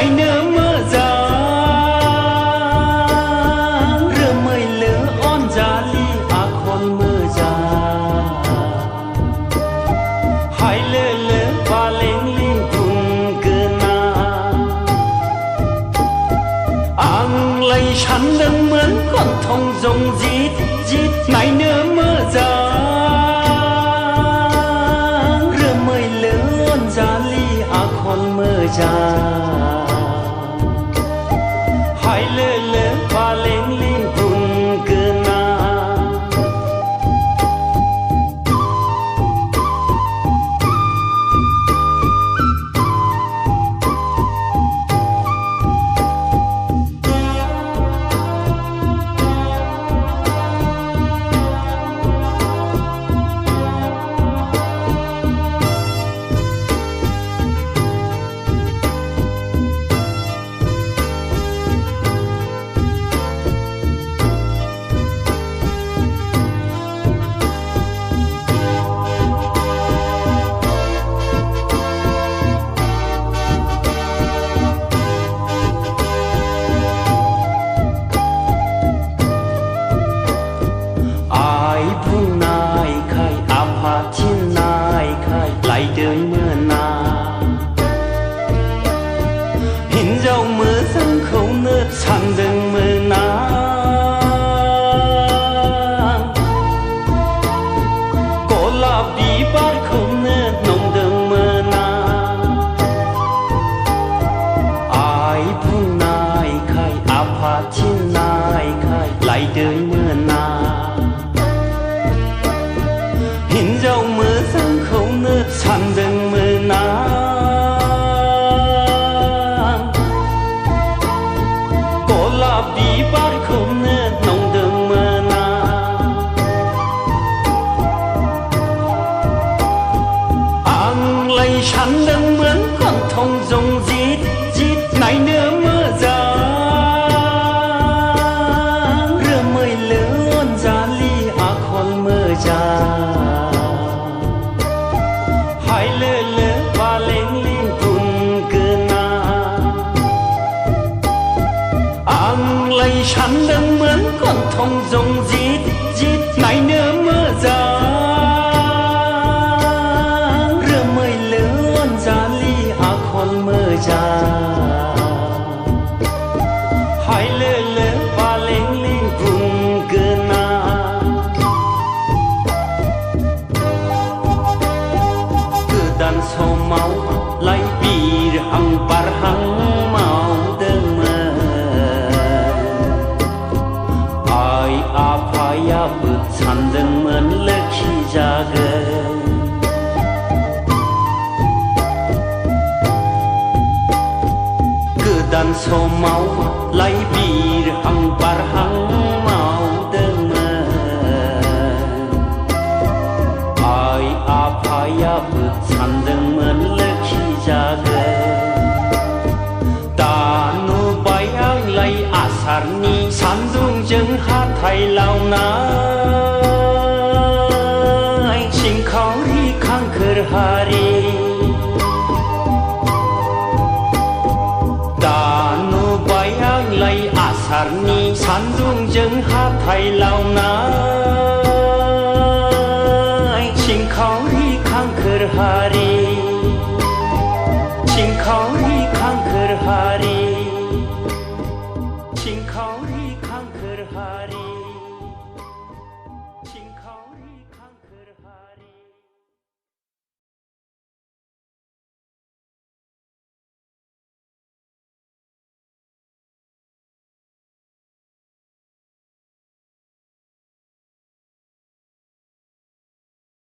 ngày nỡ mơ già rửa mây lỡ on già li à con mơ già hai lỡ lỡ và lên lên cùng cơ na ang lấy chắn đừng mướn còn thông dòng dít dít ngày nỡ mơ già rửa mây lỡ on già li à con mơ già hai lỡ lỡ và lên lên cùng cơ na lại đời mưa na hình dâu mưa sân khấu nước sàn rừng mưa na có là bí bát không nước nồng đường mưa na ai buông nai khai áp phá trên nai khai lại đời mưa na hình dâu mưa sân khấu nước sàn rừng mưa na có là bí bát không nước nồng đường mưa na ang lấy chắn đừng mướn còn thông dòng dít dít này nữa mưa già rửa mây lỡ on già li à con mơ già hai lỡ lỡ và lên lên cùng cơ na ang lấy chắn đừng mướn còn thông dòng dít dít này nữa mơ già rửa mây lỡ on già li à con mơ già hai lỡ lỡ và lên lên cùng cơ na dan sâu máu lại bị hằng par hằng máu đơn mơ ai apaya bực sàn đơn mơn lệ khi ra gờ cứ dan sâu máu lại bị hằng par hằng máu đơn mơ ai apaya bực sàn đơn mơn lệ khi ra gờ ta nu bay ang lay asar ni san dung jeng hát thay lao na sing khao ri khang khır hari ta nu bay ang lay asar ni san dung jeng hát thay lao na sing khao ri khang khır hari sing khao ri khang khır hari sing khao ri khang khır hari